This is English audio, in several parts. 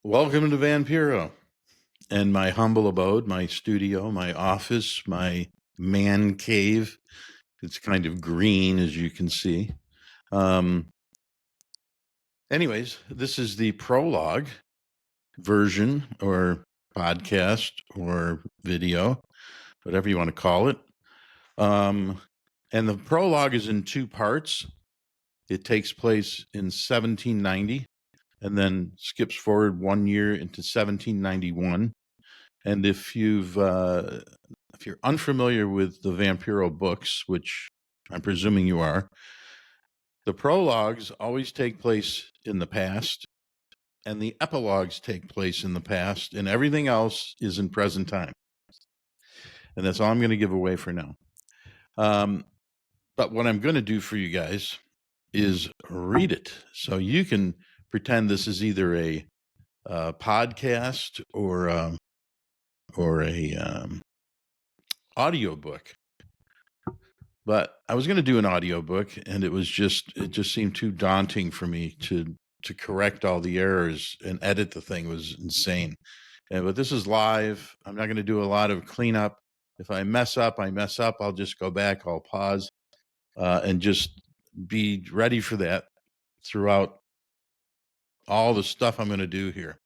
Welcome to Vampiro and my humble abode, my studio, my office, my man cave. It's kind of green, as you can see. Anyways, this is the prologue version or podcast or video, whatever you want to call it. And the prologue is in two parts. It takes place in 1790 and then skips forward 1 year into 1791. And if you're unfamiliar with the Vampiro books, which I'm presuming you are, the prologues always take place in the past, and the epilogues take place in the past, and everything else is in present time. And that's all I'm going to give away for now. But what I'm going to do for you guys is read it, so you can pretend this is either a podcast or a audiobook. But I was going to do an audiobook, and it just seemed too daunting for me to correct all the errors and edit the thing. It was insane. But this is live. I'm not going to do a lot of cleanup. If I mess up, I mess up. I'll just go back. I'll pause and just be ready for that throughout all the stuff I'm going to do here.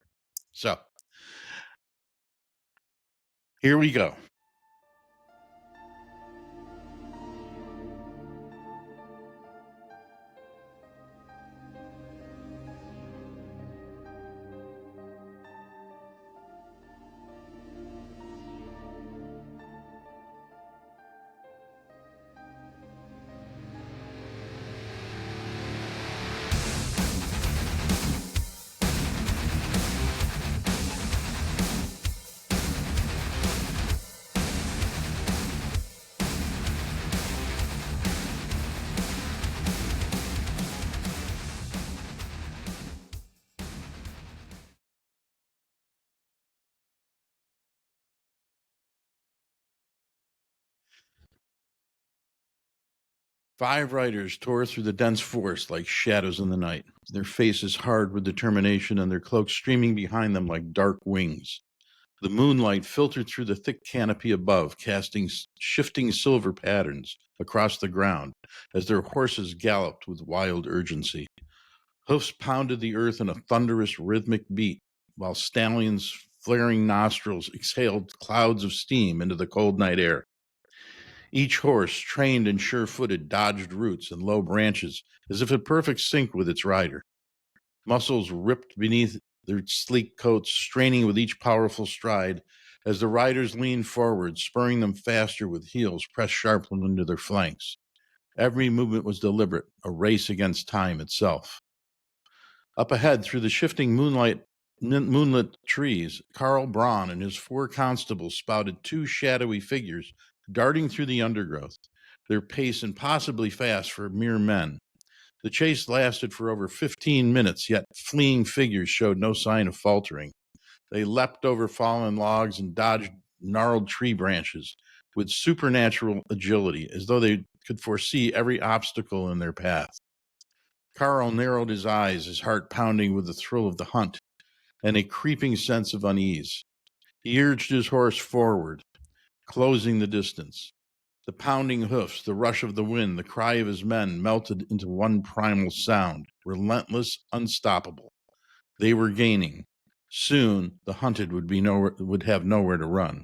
So here we go. Five riders tore through the dense forest like shadows in the night, their faces hard with determination and their cloaks streaming behind them like dark wings. The moonlight filtered through the thick canopy above, casting shifting silver patterns across the ground as their horses galloped with wild urgency. Hoofs pounded the earth in a thunderous rhythmic beat, while stallions' flaring nostrils exhaled clouds of steam into the cold night air. Each horse, trained and sure-footed, dodged roots and low branches as if in perfect sync with its rider. Muscles ripped beneath their sleek coats, straining with each powerful stride as the riders leaned forward, spurring them faster with heels pressed sharply into their flanks. Every movement was deliberate, a race against time itself. Up ahead, through the shifting moonlit trees, Karl Braun and his four constables spotted two shadowy figures darting through the undergrowth, their pace impossibly fast for mere men. The chase lasted for over 15 minutes, yet fleeing figures showed no sign of faltering. They leapt over fallen logs and dodged gnarled tree branches with supernatural agility, as though they could foresee every obstacle in their path. Karl narrowed his eyes, his heart pounding with the thrill of the hunt and a creeping sense of unease. He urged his horse forward, closing the distance. The pounding hoofs, the rush of the wind, the cry of his men melted into one primal sound, relentless, unstoppable. They were gaining. Soon the hunted would have nowhere to run.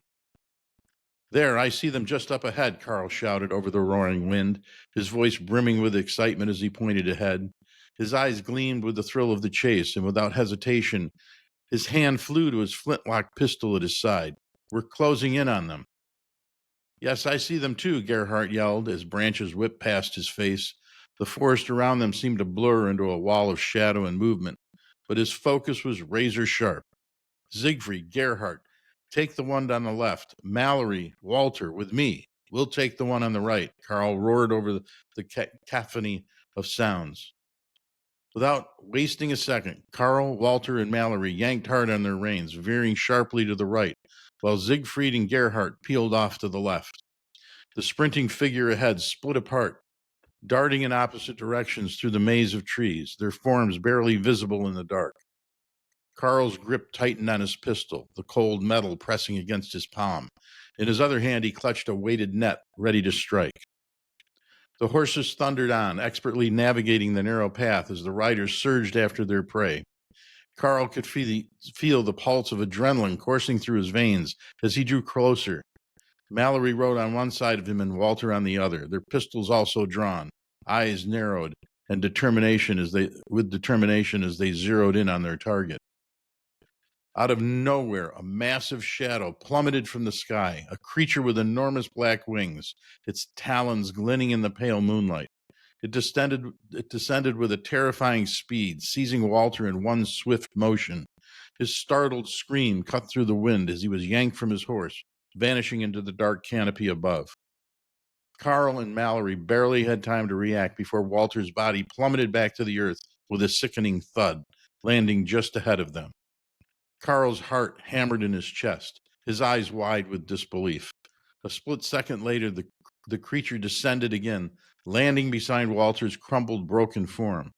There, I see them just up ahead, Karl shouted over the roaring wind, his voice brimming with excitement as he pointed ahead. His eyes gleamed with the thrill of the chase, and without hesitation, his hand flew to his flintlock pistol at his side. We're closing in on them. Yes, I see them too, Gerhardt yelled as branches whipped past his face. The forest around them seemed to blur into a wall of shadow and movement, but his focus was razor sharp. Siegfried, Gerhardt, take the one on the left. Mallory, Walter, with me. We'll take the one on the right. Karl roared over the cacophony of sounds. Without wasting a second, Karl, Walter, and Mallory yanked hard on their reins, veering sharply to the right, while Siegfried and Gerhardt peeled off to the left. The sprinting figure ahead split apart, darting in opposite directions through the maze of trees, their forms barely visible in the dark. Karl's grip tightened on his pistol, the cold metal pressing against his palm. In his other hand, he clutched a weighted net, ready to strike. The horses thundered on, expertly navigating the narrow path as the riders surged after their prey. Karl could feel the pulse of adrenaline coursing through his veins as he drew closer. Mallory rode on one side of him and Walter on the other, their pistols also drawn, eyes narrowed, and determination as they zeroed in on their target. Out of nowhere, a massive shadow plummeted from the sky, a creature with enormous black wings, its talons glinting in the pale moonlight. It descended with a terrifying speed, seizing Walter in one swift motion. His startled scream cut through the wind as he was yanked from his horse, vanishing into the dark canopy above. Karl and Mallory barely had time to react before Walter's body plummeted back to the earth with a sickening thud, landing just ahead of them. Karl's heart hammered in his chest, his eyes wide with disbelief. A split second later, the creature descended again, landing beside Walter's crumpled, broken form.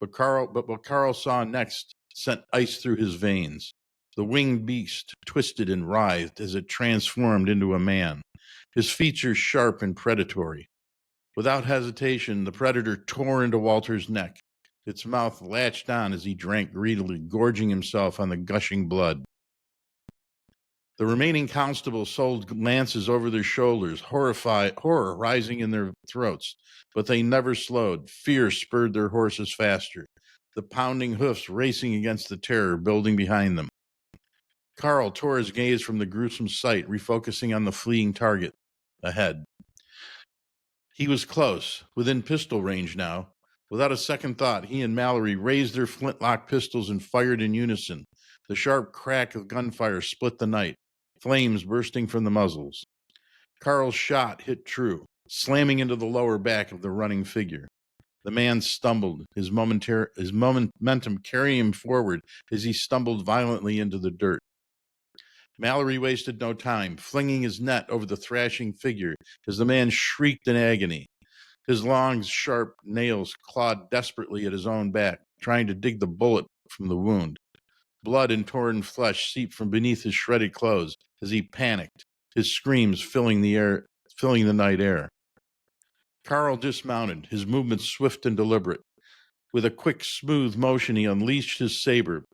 But what Karl saw next sent ice through his veins. The winged beast twisted and writhed as it transformed into a man, his features sharp and predatory. Without hesitation, the predator tore into Walter's neck. Its mouth latched on as he drank greedily, gorging himself on the gushing blood. The remaining constables sold lances over their shoulders, horror rising in their throats, but they never slowed. Fear spurred their horses faster, the pounding hoofs racing against the terror building behind them. Karl tore his gaze from the gruesome sight, refocusing on the fleeing target ahead. He was close, within pistol range now. Without a second thought, he and Mallory raised their flintlock pistols and fired in unison. The sharp crack of gunfire split the night, flames bursting from the muzzles. Karl's shot hit true, slamming into the lower back of the running figure. The man stumbled, his momentum carrying him forward as he stumbled violently into the dirt. Mallory wasted no time, flinging his net over the thrashing figure as the man shrieked in agony. His long, sharp nails clawed desperately at his own back, trying to dig the bullet from the wound. Blood and torn flesh seeped from beneath his shredded clothes as he panicked, his screams filling the night air. Karl dismounted, his movements swift and deliberate. With a quick, smooth motion, he unleashed his saber,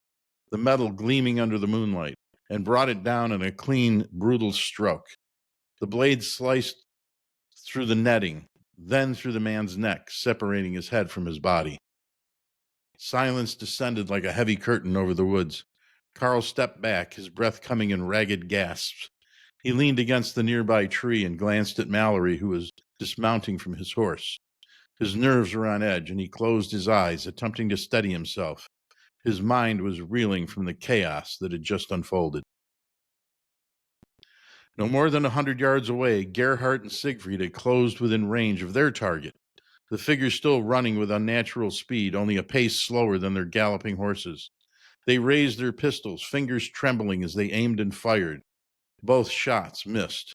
the metal gleaming under the moonlight, and brought it down in a clean, brutal stroke. The blade sliced through the netting, then through the man's neck, separating his head from his body. Silence descended like a heavy curtain over the woods. Karl stepped back, his breath coming in ragged gasps. He leaned against the nearby tree and glanced at Mallory, who was dismounting from his horse. His nerves were on edge, and he closed his eyes, attempting to steady himself. His mind was reeling from the chaos that had just unfolded. No more than 100 yards away, Gerhardt and Siegfried had closed within range of their target, the figures still running with unnatural speed, only a pace slower than their galloping horses. They raised their pistols, fingers trembling as they aimed and fired. Both shots missed,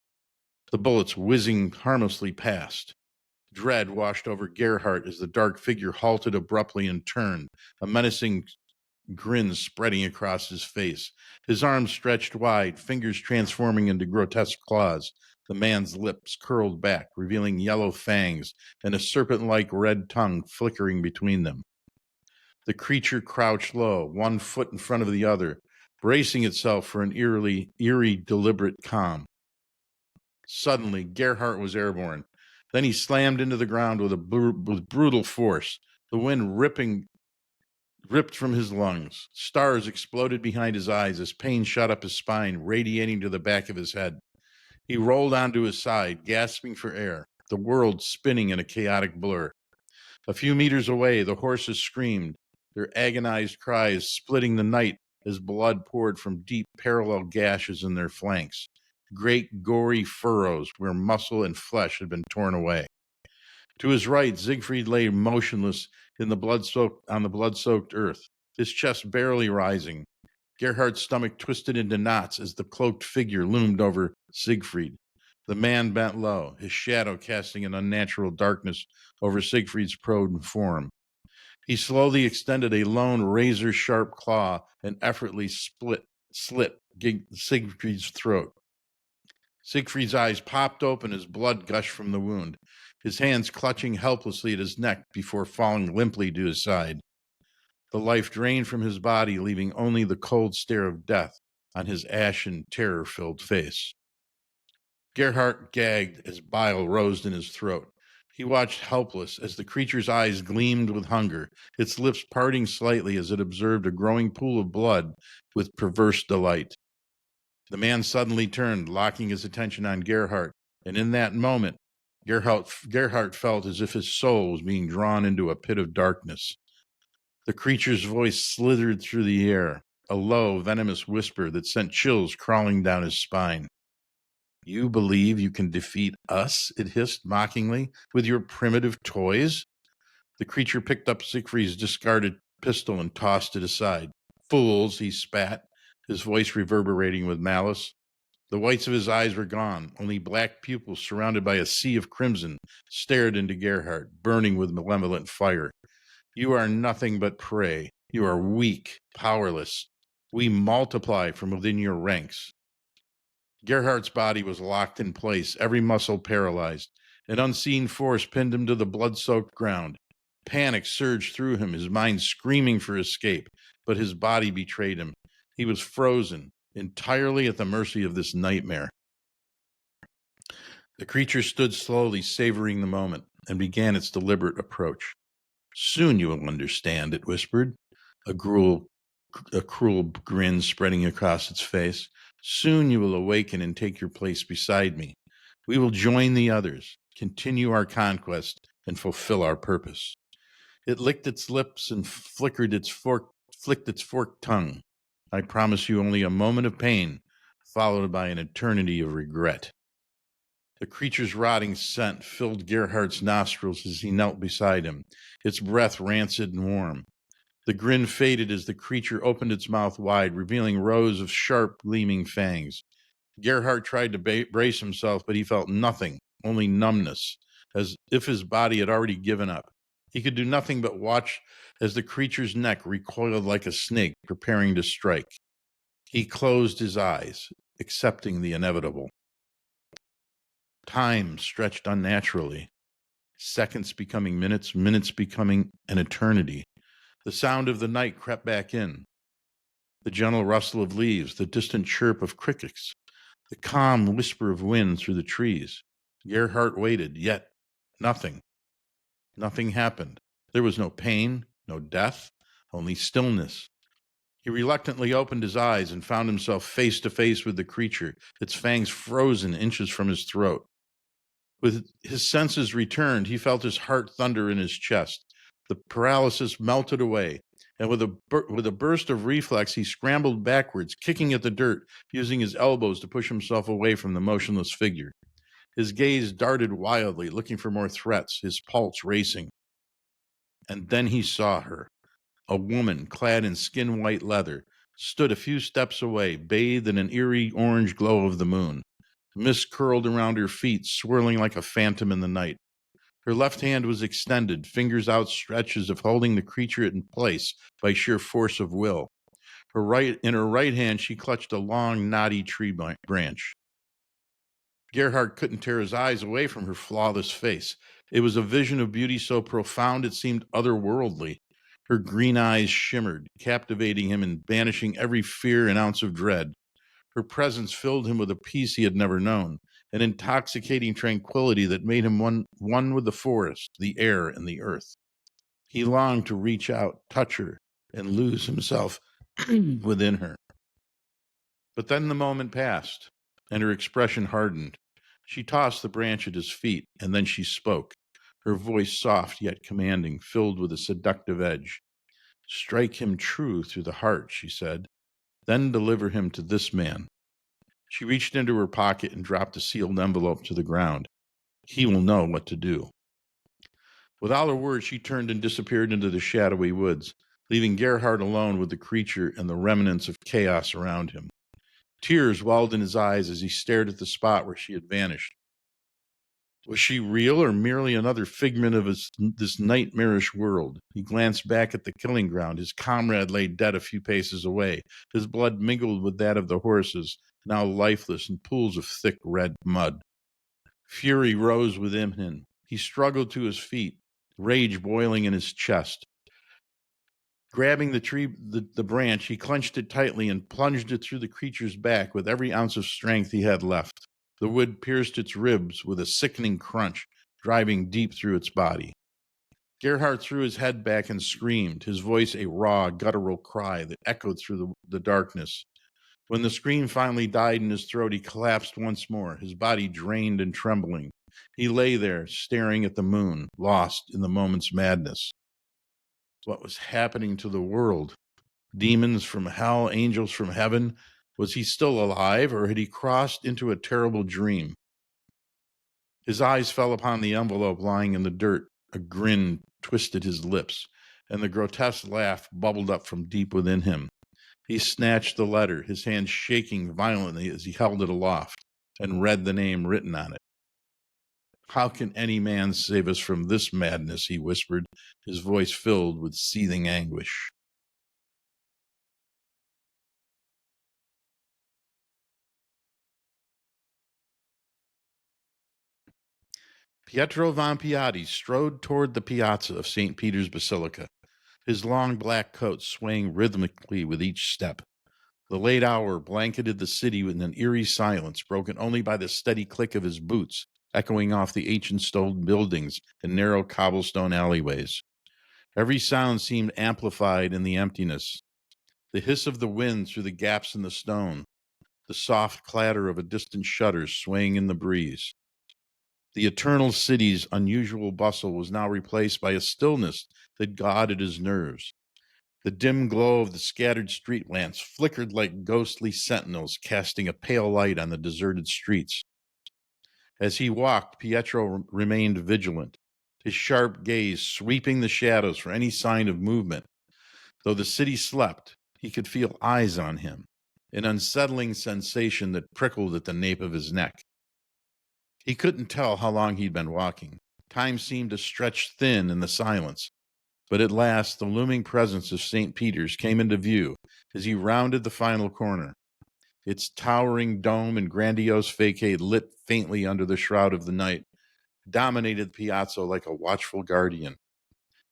the bullets whizzing harmlessly past. Dread washed over Gerhardt as the dark figure halted abruptly and turned, a menacing grin spreading across his face. His arms stretched wide, fingers transforming into grotesque claws. The man's lips curled back, revealing yellow fangs and a serpent-like red tongue flickering between them. The creature crouched low, one foot in front of the other, bracing itself for an eerie, deliberate calm. Suddenly, Gerhardt was airborne. Then he slammed into the ground with brutal force, the wind ripped from his lungs. Stars exploded behind his eyes as pain shot up his spine, radiating to the back of his head. He rolled onto his side, gasping for air, the world spinning in a chaotic blur. A few meters away, the horses screamed, their agonized cries splitting the night as blood poured from deep parallel gashes in their flanks, great gory furrows where muscle and flesh had been torn away. To his right, Siegfried lay motionless on the blood-soaked earth, his chest barely rising. Gerhardt's stomach twisted into knots as the cloaked figure loomed over Siegfried. The man bent low, his shadow casting an unnatural darkness over Siegfried's prone form. He slowly extended a lone razor-sharp claw and effortlessly slit Siegfried's throat. Siegfried's eyes popped open as blood gushed from the wound, his hands clutching helplessly at his neck before falling limply to his side. The life drained from his body, leaving only the cold stare of death on his ashen, terror-filled face. Gerhardt gagged as bile rose in his throat. He watched helpless as the creature's eyes gleamed with hunger, its lips parting slightly as it observed a growing pool of blood with perverse delight. The man suddenly turned, locking his attention on Gerhardt, and in that moment, Gerhardt felt as if his soul was being drawn into a pit of darkness. The creature's voice slithered through the air, a low, venomous whisper that sent chills crawling down his spine. "You believe you can defeat us?" it hissed mockingly, "with your primitive toys?" The creature picked up Siegfried's discarded pistol and tossed it aside. "Fools," he spat, his voice reverberating with malice. The whites of his eyes were gone. Only black pupils surrounded by a sea of crimson stared into Gerhardt, burning with malevolent fire. "You are nothing but prey. You are weak, powerless. We multiply from within your ranks." Gerhardt's body was locked in place, every muscle paralyzed. An unseen force pinned him to the blood-soaked ground. Panic surged through him, his mind screaming for escape, but his body betrayed him. He was frozen, entirely at the mercy of this nightmare. The creature stood slowly, savoring the moment, and began its deliberate approach. "Soon you will understand," it whispered, a cruel grin spreading across its face. "Soon you will awaken and take your place beside me. We will join the others, continue our conquest, and fulfill our purpose." It licked its lips and flicked its forked tongue. "I promise you only a moment of pain, followed by an eternity of regret." The creature's rotting scent filled Gerhardt's nostrils as he knelt beside him, its breath rancid and warm. The grin faded as the creature opened its mouth wide, revealing rows of sharp, gleaming fangs. Gerhardt tried to brace himself, but he felt nothing, only numbness, as if his body had already given up. He could do nothing but watch as the creature's neck recoiled like a snake, preparing to strike. He closed his eyes, accepting the inevitable. Time stretched unnaturally, seconds becoming minutes, minutes becoming an eternity. The sound of the night crept back in. The gentle rustle of leaves, the distant chirp of crickets, the calm whisper of wind through the trees. Gerhardt waited, yet nothing. Nothing happened. There was no pain, no death, only stillness. He reluctantly opened his eyes and found himself face to face with the creature, its fangs frozen inches from his throat. With his senses returned, he felt his heart thunder in his chest. The paralysis melted away, and with a burst of reflex, he scrambled backwards, kicking at the dirt, using his elbows to push himself away from the motionless figure. His gaze darted wildly, looking for more threats, his pulse racing. And then he saw her. A woman, clad in skin-white leather, stood a few steps away, bathed in an eerie orange glow of the moon. Mist curled around her feet, swirling like a phantom in the night. Her left hand was extended, fingers outstretched as if holding the creature in place by sheer force of will. In her right hand, she clutched a long, knotty tree branch. Gerhardt couldn't tear his eyes away from her flawless face. It was a vision of beauty so profound it seemed otherworldly. Her green eyes shimmered, captivating him and banishing every fear and ounce of dread. Her presence filled him with a peace he had never known, an intoxicating tranquility that made him one with the forest, the air, and the earth. He longed to reach out, touch her, and lose himself within her. But then the moment passed, and her expression hardened. She tossed the branch at his feet, and then she spoke, her voice soft yet commanding, filled with a seductive edge. "Strike him true through the heart," she said. "Then deliver him to this man." She reached into her pocket and dropped a sealed envelope to the ground. "He will know what to do." Without a word, she turned and disappeared into the shadowy woods, leaving Gerhardt alone with the creature and the remnants of chaos around him. Tears welled in his eyes as he stared at the spot where she had vanished. Was she real or merely another figment of this nightmarish world? He glanced back at the killing ground. His comrade lay dead a few paces away. His blood mingled with that of the horses, now lifeless in pools of thick red mud. Fury rose within him. He struggled to his feet, rage boiling in his chest. Grabbing the branch, he clenched it tightly and plunged it through the creature's back with every ounce of strength he had left. The wood pierced its ribs with a sickening crunch, driving deep through its body. Gerhardt threw his head back and screamed, his voice a raw, guttural cry that echoed through the darkness. When the scream finally died in his throat, he collapsed once more, his body drained and trembling. He lay there, staring at the moon, lost in the moment's madness. What was happening to the world? Demons from hell, angels from heaven? Was he still alive, or had he crossed into a terrible dream? His eyes fell upon the envelope lying in the dirt. A grin twisted his lips, and the grotesque laugh bubbled up from deep within him. He snatched the letter, his hand shaking violently as he held it aloft, and read the name written on it. "How can any man save us from this madness?" he whispered, his voice filled with seething anguish. Pietro Vampiro strode toward the piazza of St. Peter's Basilica, his long black coat swaying rhythmically with each step. The late hour blanketed the city with an eerie silence, broken only by the steady click of his boots, echoing off the ancient stone buildings and narrow cobblestone alleyways. Every sound seemed amplified in the emptiness. The hiss of the wind through the gaps in the stone, the soft clatter of a distant shutter swaying in the breeze. The eternal city's unusual bustle was now replaced by a stillness that goaded his nerves. The dim glow of the scattered street lamps flickered like ghostly sentinels, casting a pale light on the deserted streets. As he walked, Pietro remained vigilant, his sharp gaze sweeping the shadows for any sign of movement. Though the city slept, he could feel eyes on him, an unsettling sensation that prickled at the nape of his neck. He couldn't tell how long he'd been walking. Time seemed to stretch thin in the silence. But at last, the looming presence of St. Peter's came into view as he rounded the final corner. Its towering dome and grandiose facade, lit faintly under the shroud of the night, dominated the piazza like a watchful guardian.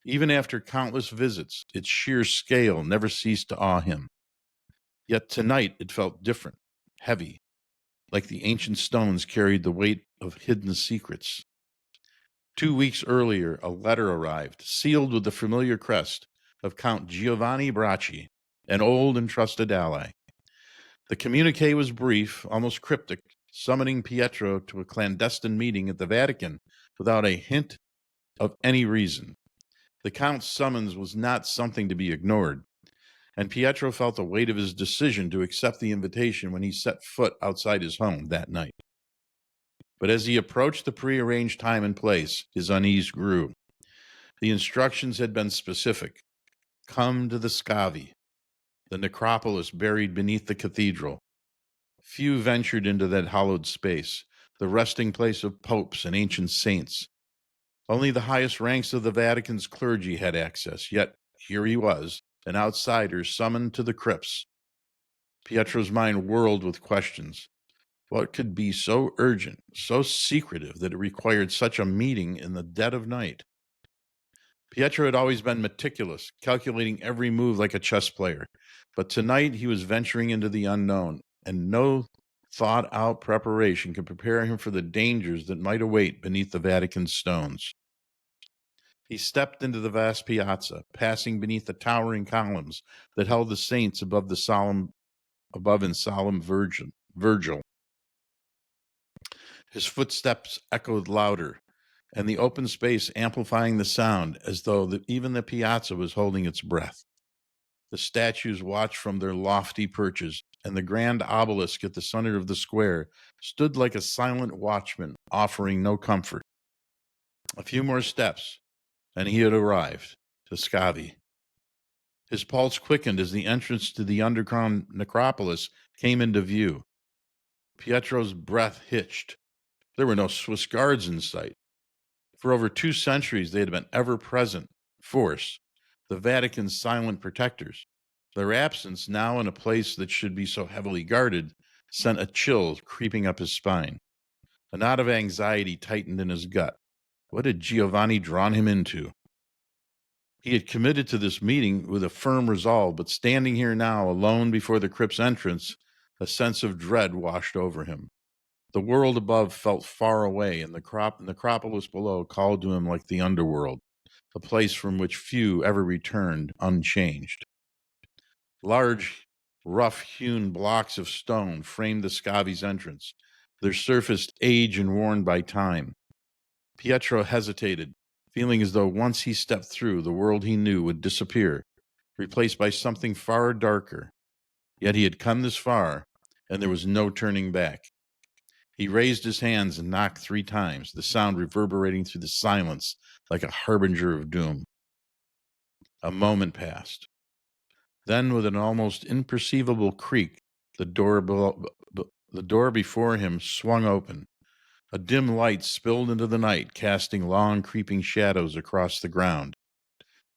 Even after countless visits, its sheer scale never ceased to awe him. Yet tonight it felt different, heavy, like the ancient stones carried the weight of hidden secrets. 2 weeks earlier, a letter arrived, sealed with the familiar crest of Count Giovanni Bracci, an old and trusted ally. The communique was brief, almost cryptic, summoning Pietro to a clandestine meeting at the Vatican without a hint of any reason. The Count's summons was not something to be ignored, and Pietro felt the weight of his decision to accept the invitation when he set foot outside his home that night. But as he approached the prearranged time and place, his unease grew. The instructions had been specific. Come to the Scavi, the necropolis buried beneath the cathedral. Few ventured into that hallowed space, the resting place of popes and ancient saints. Only the highest ranks of the Vatican's clergy had access, yet here he was, an outsider summoned to the crypts. Pietro's mind whirled with questions. What could be so urgent, so secretive, that it required such a meeting in the dead of night? Pietro had always been meticulous, calculating every move like a chess player. But tonight he was venturing into the unknown, and no thought-out preparation could prepare him for the dangers that might await beneath the Vatican's stones. He stepped into the vast piazza, passing beneath the towering columns that held the saints above in solemn Virgil. His footsteps echoed louder, and the open space amplifying the sound as though even the piazza was holding its breath. The statues watched from their lofty perches, and the grand obelisk at the center of the square stood like a silent watchman, offering no comfort. A few more steps, and he had arrived to Scavi. His pulse quickened as the entrance to the underground necropolis came into view. Pietro's breath hitched. There were no Swiss guards in sight. For over 2 centuries, they had been ever-present force, the Vatican's silent protectors. Their absence, now in a place that should be so heavily guarded, sent a chill creeping up his spine. A knot of anxiety tightened in his gut. What had Giovanni drawn him into? He had committed to this meeting with a firm resolve, but standing here now, alone before the crypt's entrance, a sense of dread washed over him. The world above felt far away, and the necropolis below called to him like the underworld, a place from which few ever returned unchanged. Large, rough-hewn blocks of stone framed the Scavi's entrance, their surface aged and worn by time. Pietro hesitated, feeling as though once he stepped through, the world he knew would disappear, replaced by something far darker. Yet he had come this far, and there was no turning back. He raised his hands and knocked 3 times, the sound reverberating through the silence like a harbinger of doom. A moment passed. Then, with an almost imperceivable creak, the door before him swung open. A dim light spilled into the night, casting long, creeping shadows across the ground.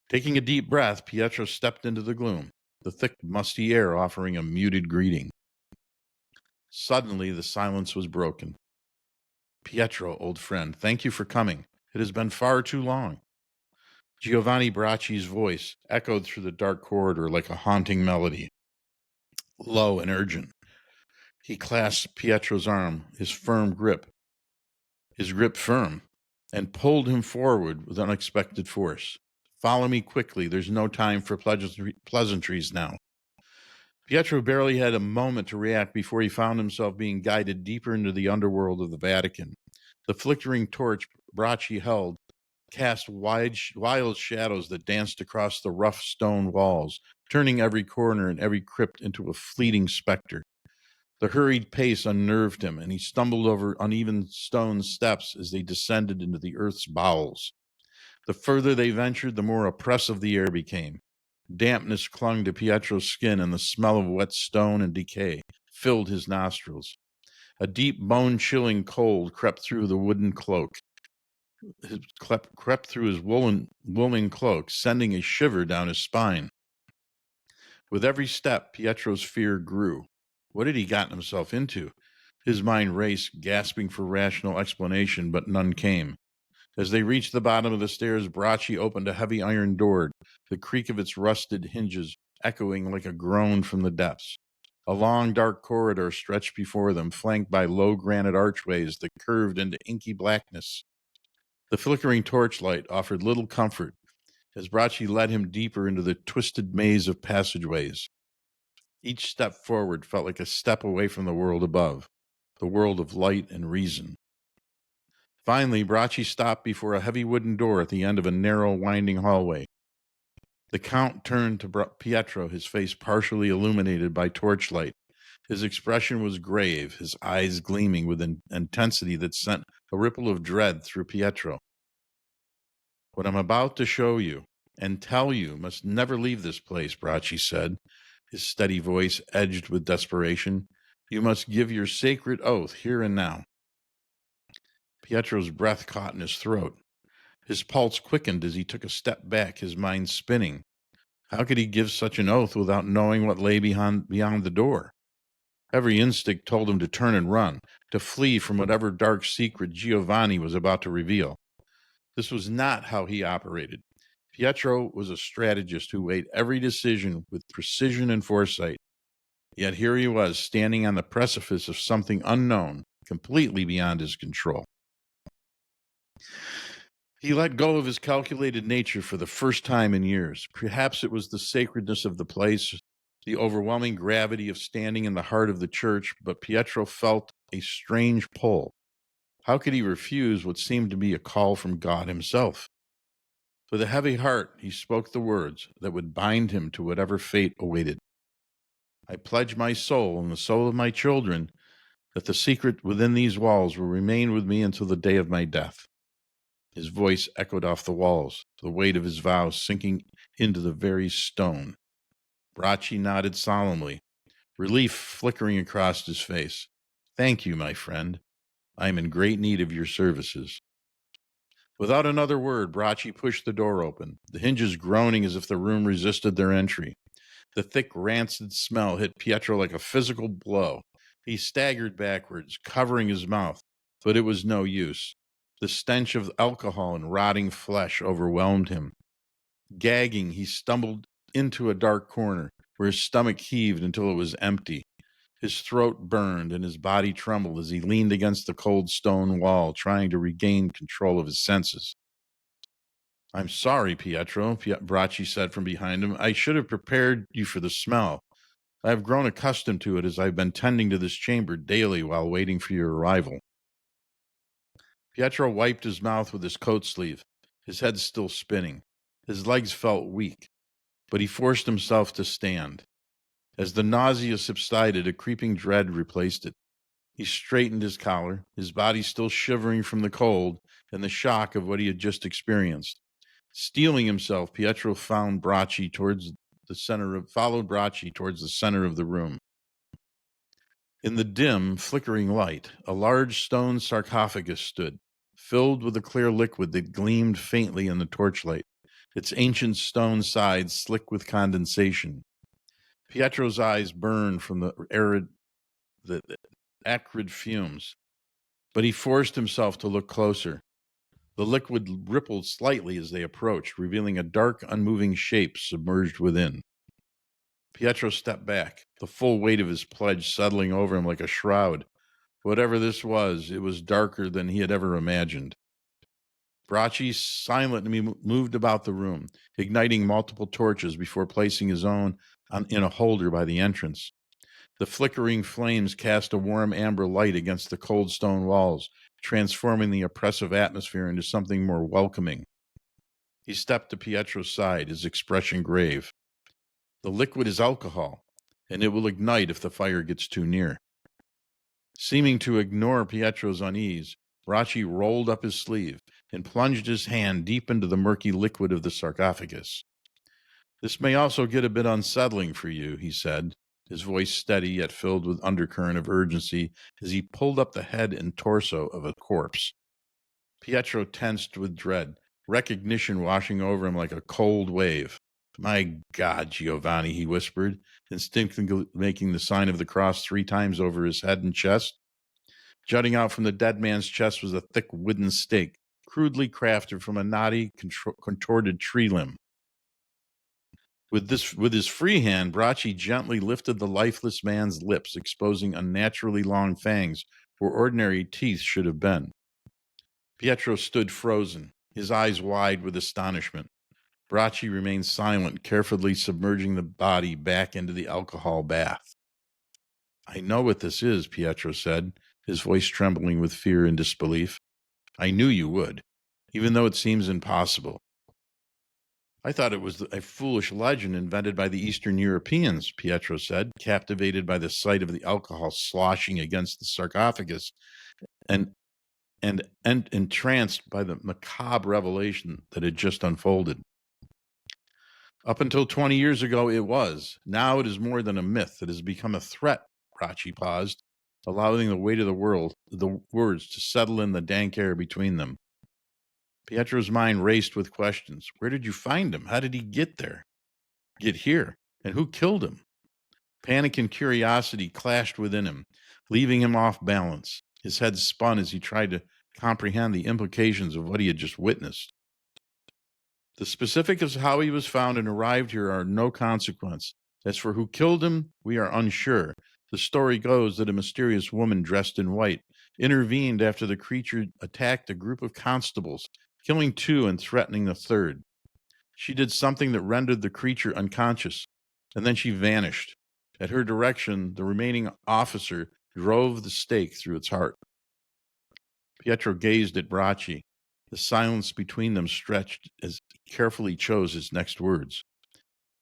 Taking a deep breath, Pietro stepped into the gloom, the thick, musty air offering a muted greeting. Suddenly, the silence was broken. Pietro, old friend, thank you for coming. It has been far too long. Giovanni Bracci's voice echoed through the dark corridor like a haunting melody, low and urgent. He clasped Pietro's arm, his grip firm, and pulled him forward with unexpected force. Follow me quickly. There's no time for pleasantries now. Pietro barely had a moment to react before he found himself being guided deeper into the underworld of the Vatican. The flickering torch Bracci held cast wild shadows that danced across the rough stone walls, turning every corner and every crypt into a fleeting specter. The hurried pace unnerved him, and he stumbled over uneven stone steps as they descended into the earth's bowels. The further they ventured, the more oppressive the air became. Dampness clung to Pietro's skin, and the smell of wet stone and decay filled his nostrils. A deep, bone-chilling cold crept through the wooden cloak. Crept through his woolen cloak, sending a shiver down his spine. With every step, Pietro's fear grew. What had he gotten himself into? His mind raced, gasping for rational explanation, but none came. As they reached the bottom of the stairs, Bracci opened a heavy iron door, the creak of its rusted hinges echoing like a groan from the depths. A long, dark corridor stretched before them, flanked by low granite archways that curved into inky blackness. The flickering torchlight offered little comfort as Bracci led him deeper into the twisted maze of passageways. Each step forward felt like a step away from the world above, the world of light and reason. Finally, Bracci stopped before a heavy wooden door at the end of a narrow, winding hallway. The Count turned to Pietro, his face partially illuminated by torchlight. His expression was grave, his eyes gleaming with an intensity that sent a ripple of dread through Pietro. What I'm about to show you and tell you must never leave this place, Bracci said, his steady voice edged with desperation. You must give your sacred oath here and now. Pietro's breath caught in his throat. His pulse quickened as he took a step back, his mind spinning. How could he give such an oath without knowing what lay beyond the door? Every instinct told him to turn and run, to flee from whatever dark secret Giovanni was about to reveal. This was not how he operated. Pietro was a strategist who weighed every decision with precision and foresight. Yet here he was, standing on the precipice of something unknown, completely beyond his control. He let go of his calculated nature for the first time in years. Perhaps it was the sacredness of the place, the overwhelming gravity of standing in the heart of the church, but Pietro felt a strange pull. How could he refuse what seemed to be a call from God himself? With a heavy heart, he spoke the words that would bind him to whatever fate awaited. I pledge my soul and the soul of my children that the secret within these walls will remain with me until the day of my death. His voice echoed off the walls, the weight of his vow sinking into the very stone. Bracci nodded solemnly, relief flickering across his face. Thank you, my friend. I am in great need of your services." Without another word, Bracci pushed the door open, the hinges groaning as if the room resisted their entry. The thick, rancid smell hit Pietro like a physical blow. He staggered backwards, covering his mouth, but it was no use. The stench of alcohol and rotting flesh overwhelmed him. Gagging, he stumbled into a dark corner where his stomach heaved until it was empty. His throat burned and his body trembled as he leaned against the cold stone wall, trying to regain control of his senses. "I'm sorry, Pietro," Bracci said from behind him. "I should have prepared you for the smell. I have grown accustomed to it as I've been tending to this chamber daily while waiting for your arrival." Pietro wiped his mouth with his coat sleeve, his head still spinning. His legs felt weak, but he forced himself to stand. As the nausea subsided, a creeping dread replaced it. He straightened his collar, his body still shivering from the cold and the shock of what he had just experienced. Steeling himself, Pietro followed Bracci towards the center of the room. In the dim, flickering light, a large stone sarcophagus stood, filled with a clear liquid that gleamed faintly in the torchlight, its ancient stone sides slick with condensation. Pietro's eyes burned from the acrid fumes, but he forced himself to look closer. The liquid rippled slightly as they approached, revealing a dark, unmoving shape submerged within. Pietro stepped back, the full weight of his pledge settling over him like a shroud. Whatever this was, it was darker than he had ever imagined. Bracci silently moved about the room, igniting multiple torches before placing his own in a holder by the entrance. The flickering flames cast a warm amber light against the cold stone walls, transforming the oppressive atmosphere into something more welcoming. He stepped to Pietro's side, his expression grave. "The liquid is alcohol, and it will ignite if the fire gets too near." Seeming to ignore Pietro's unease, Bracci rolled up his sleeve and plunged his hand deep into the murky liquid of the sarcophagus. "This may also get a bit unsettling for you," he said, his voice steady yet filled with undercurrent of urgency as he pulled up the head and torso of a corpse. Pietro tensed with dread, recognition washing over him like a cold wave. "My God, Giovanni," he whispered, instinctively making the sign of the cross 3 times over his head and chest. Jutting out from the dead man's chest was a thick wooden stake, crudely crafted from a knotty, contorted tree limb. With his free hand, Bracci gently lifted the lifeless man's lips, exposing unnaturally long fangs where ordinary teeth should have been. Pietro stood frozen, his eyes wide with astonishment. Bracci remained silent, carefully submerging the body back into the alcohol bath. "I know what this is," Pietro said, his voice trembling with fear and disbelief. "I knew you would, even though it seems impossible." "I thought it was a foolish legend invented by the Eastern Europeans," Pietro said, captivated by the sight of the alcohol sloshing against the sarcophagus and entranced by the macabre revelation that had just unfolded. "Up until 20 years ago, it was. Now it is more than a myth. It has become a threat." Bracci paused, allowing the weight of the words to settle in the dank air between them. Pietro's mind raced with questions. Where did you find him? How did he get there? Get here? And who killed him? Panic and curiosity clashed within him, leaving him off balance. His head spun as he tried to comprehend the implications of what he had just witnessed. "The specifics of how he was found and arrived here are no consequence. As for who killed him, we are unsure. The story goes that a mysterious woman dressed in white intervened after the creature attacked a group of constables, killing 2 and threatening the 3rd. She did something that rendered the creature unconscious, and then she vanished. At her direction, the remaining officer drove the stake through its heart." Pietro gazed at Bracci. The silence between them stretched as he carefully chose his next words.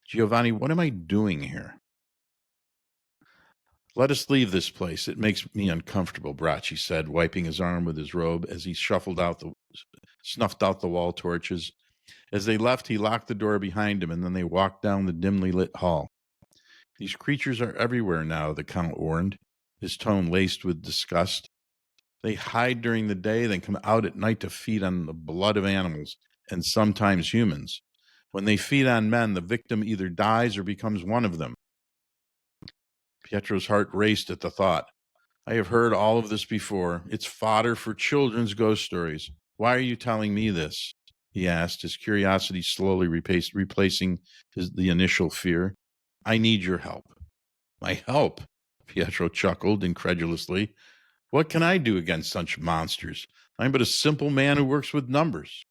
"Giovanni, what am I doing here?" "Let us leave this place. It makes me uncomfortable," Bracci said, wiping his arm with his robe as he snuffed out the wall torches. As they left, he locked the door behind him, and then they walked down the dimly lit hall. "These creatures are everywhere now," the Count warned, his tone laced with disgust. They hide during the day, then come out at night to feed on the blood of animals and sometimes humans. When they feed on men, the victim either dies or becomes one of them. Pietro's heart raced at the thought. I have heard all of this before. It's fodder for children's ghost stories. Why are you telling me this? He asked, his curiosity slowly replacing the initial fear. I need your help. My help? Pietro chuckled incredulously. What can I do against such monsters? I'm but a simple man who works with numbers.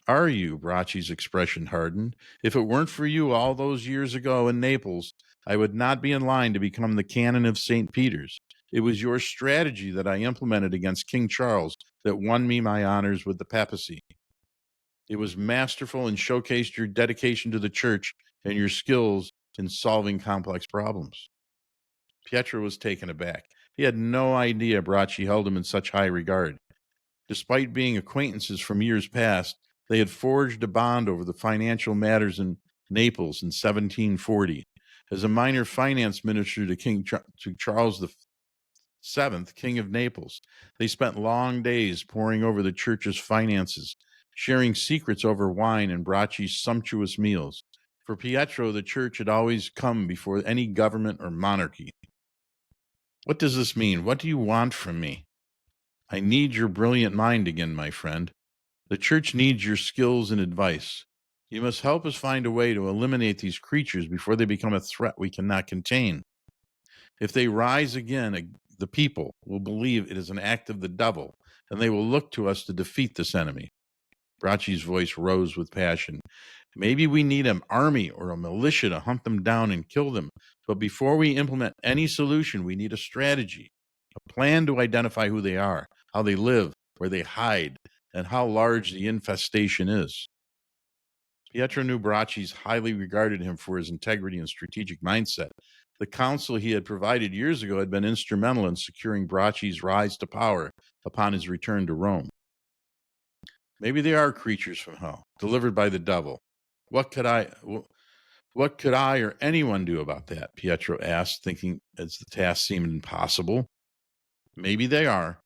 Are you? Bracci's expression hardened. If it weren't for you all those years ago in Naples, I would not be in line to become the canon of St. Peter's. It was your strategy that I implemented against King Charles that won me my honors with the papacy. It was masterful and showcased your dedication to the church and your skills in solving complex problems. Pietro was taken aback. He had no idea Bracci held him in such high regard. Despite being acquaintances from years past, they had forged a bond over the financial matters in Naples in 1740. As a minor finance minister to Charles VII, King of Naples, they spent long days poring over the church's finances, sharing secrets over wine and Bracci's sumptuous meals. For Pietro, the church had always come before any government or monarchy. What does this mean? What do you want from me? I need your brilliant mind again, my friend. The church needs your skills and advice. You must help us find a way to eliminate these creatures before they become a threat we cannot contain. If they rise again, the people will believe it is an act of the devil, and they will look to us to defeat this enemy. Bracci's voice rose with passion. Maybe we need an army or a militia to hunt them down and kill them, but before we implement any solution, we need a strategy, a plan to identify who they are, how they live, where they hide, and how large the infestation is. Pietro knew Bracci's highly regarded him for his integrity and strategic mindset. The counsel he had provided years ago had been instrumental in securing Bracci's rise to power upon his return to Rome. Maybe they are creatures from hell, delivered by the devil. What could I or anyone do about that? Pietro asked, thinking as the task seemed impossible. Maybe they are.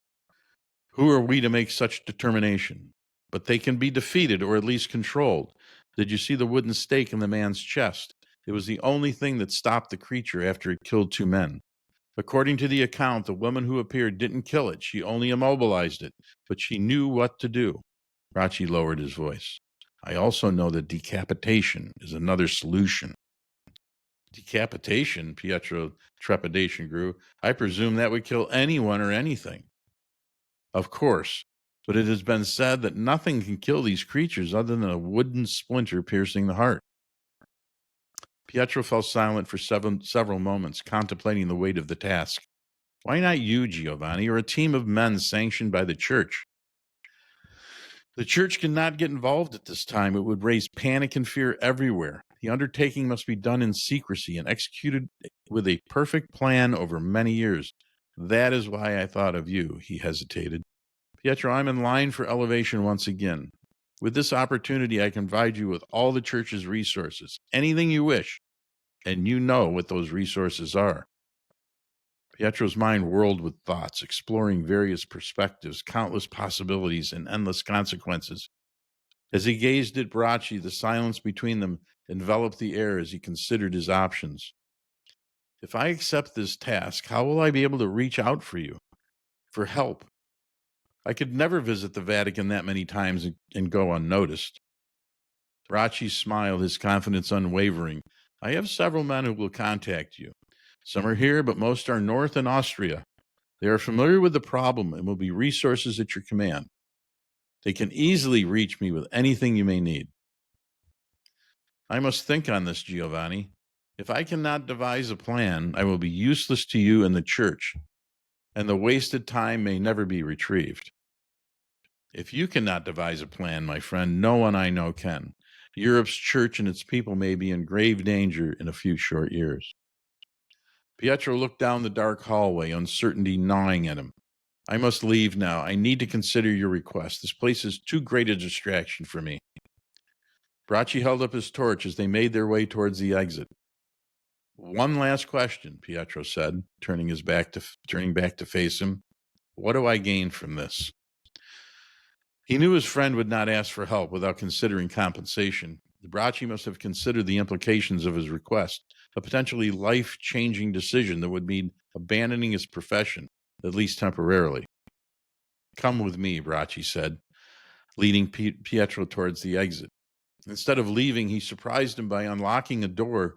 Who are we to make such determination? But they can be defeated or at least controlled. Did you see the wooden stake in the man's chest? It was the only thing that stopped the creature after it killed two men. According to the account, the woman who appeared didn't kill it. She only immobilized it, but she knew what to do. Bracci lowered his voice. I also know that decapitation is another solution. Decapitation? Pietro trepidation grew. I presume that would kill anyone or anything. Of course, but it has been said that nothing can kill these creatures other than a wooden splinter piercing the heart. Pietro fell silent for several moments, contemplating the weight of the task. Why not you, Giovanni, or a team of men sanctioned by the church? The church cannot get involved at this time. It would raise panic and fear everywhere. The undertaking must be done in secrecy and executed with a perfect plan over many years. That is why I thought of you, he hesitated. Pietro, I'm in line for elevation once again. With this opportunity, I can provide you with all the church's resources, anything you wish, and you know what those resources are. Pietro's mind whirled with thoughts, exploring various perspectives, countless possibilities, and endless consequences. As he gazed at Bracci, the silence between them enveloped the air as he considered his options. If I accept this task, how will I be able to reach out for you, for help? I could never visit the Vatican that many times and go unnoticed. Bracci smiled, his confidence unwavering. I have several men who will contact you. Some are here, but most are north in Austria. They are familiar with the problem and will be resources at your command. They can easily reach me with anything you may need. I must think on this, Giovanni. If I cannot devise a plan, I will be useless to you and the church, and the wasted time may never be retrieved. If you cannot devise a plan, my friend, no one I know can. Europe's church and its people may be in grave danger in a few short years. Pietro looked down the dark hallway, uncertainty gnawing at him. I must leave now. I need to consider your request. This place is too great a distraction for me. Bracci held up his torch as they made their way towards the exit. One last question, Pietro said, turning back to face him. What do I gain from this? He knew his friend would not ask for help without considering compensation. Bracci must have considered the implications of his request, a potentially life-changing decision that would mean abandoning his profession, at least temporarily. Come with me, Bracci said, leading Pietro towards the exit. Instead of leaving, he surprised him by unlocking a door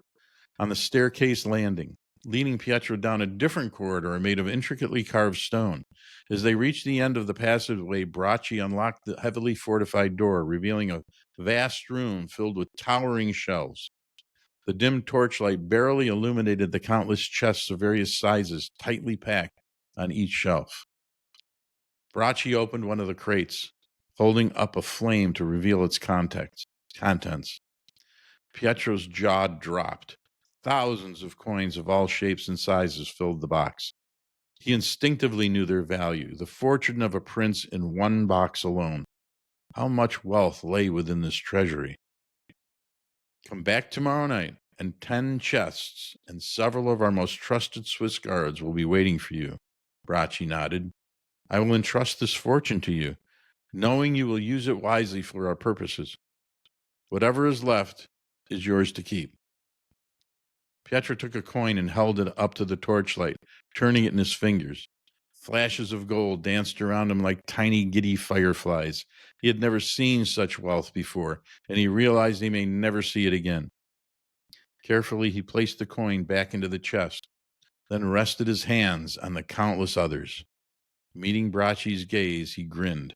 on the staircase landing, leading Pietro down a different corridor made of intricately carved stone. As they reached the end of the passageway, Bracci unlocked the heavily fortified door, revealing a vast room filled with towering shelves. The dim torchlight barely illuminated the countless chests of various sizes, tightly packed on each shelf. Bracci opened one of the crates, holding up a flame to reveal its contents. Pietro's jaw dropped. Thousands of coins of all shapes and sizes filled the box. He instinctively knew their value, the fortune of a prince in one box alone. How much wealth lay within this treasury? Come back tomorrow night, and 10 chests and several of our most trusted Swiss guards will be waiting for you. Bracci nodded. I will entrust this fortune to you, knowing you will use it wisely for our purposes. Whatever is left is yours to keep. Pietro took a coin and held it up to the torchlight, turning it in his fingers. Flashes of gold danced around him like tiny giddy fireflies. He had never seen such wealth before, and he realized he may never see it again. Carefully, he placed the coin back into the chest, then rested his hands on the countless others. Meeting Bracci's gaze, he grinned,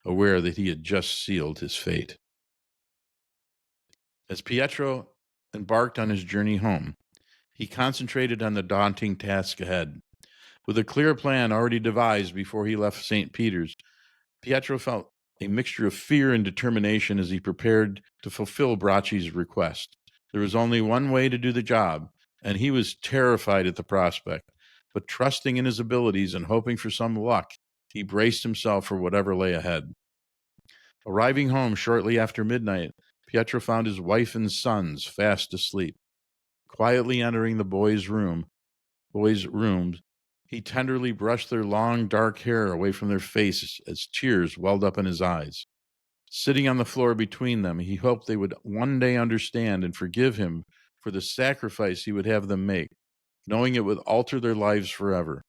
aware that he had just sealed his fate. As Pietro embarked on his journey home, he concentrated on the daunting task ahead. With a clear plan already devised before he left St. Peter's, Pietro felt a mixture of fear and determination as he prepared to fulfill Bracci's request. There was only one way to do the job, and he was terrified at the prospect. But trusting in his abilities and hoping for some luck, he braced himself for whatever lay ahead. Arriving home shortly after midnight, Pietro found his wife and sons fast asleep. Quietly entering the boys' rooms, he tenderly brushed their long, dark hair away from their faces as tears welled up in his eyes. Sitting on the floor between them, he hoped they would one day understand and forgive him for the sacrifice he would have them make, knowing it would alter their lives forever.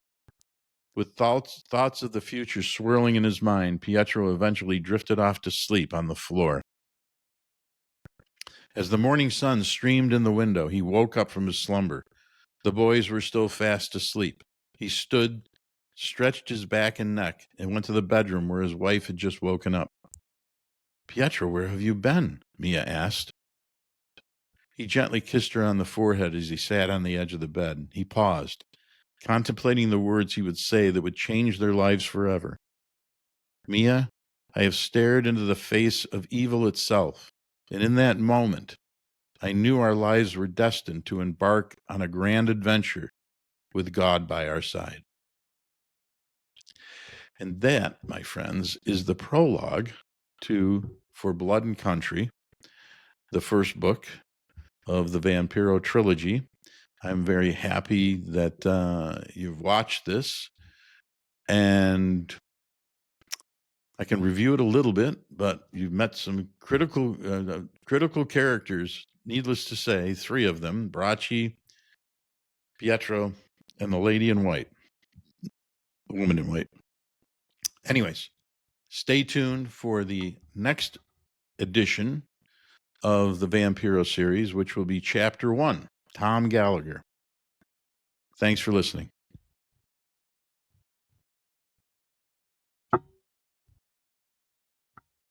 With thoughts of the future swirling in his mind, Pietro eventually drifted off to sleep on the floor. As the morning sun streamed in the window, he woke up from his slumber. The boys were still fast asleep. He stood, stretched his back and neck, and went to the bedroom where his wife had just woken up. Pietro, where have you been? Mia asked. He gently kissed her on the forehead as he sat on the edge of the bed. He paused, contemplating the words he would say that would change their lives forever. Mia, I have stared into the face of evil itself, and in that moment, I knew our lives were destined to embark on a grand adventure with God by our side. And that, my friends, is the prologue to For Blood and Country, the first book of the Vampiro Trilogy. I'm very happy that you've watched this, and I can review it a little bit, but you've met some critical characters, needless to say, 3 of them, Bracci, Pietro, and the lady in white, the woman in white. Anyways, stay tuned for the next edition of the Vampiro series, which will be Chapter 1, Tom Gallagher. Thanks for listening.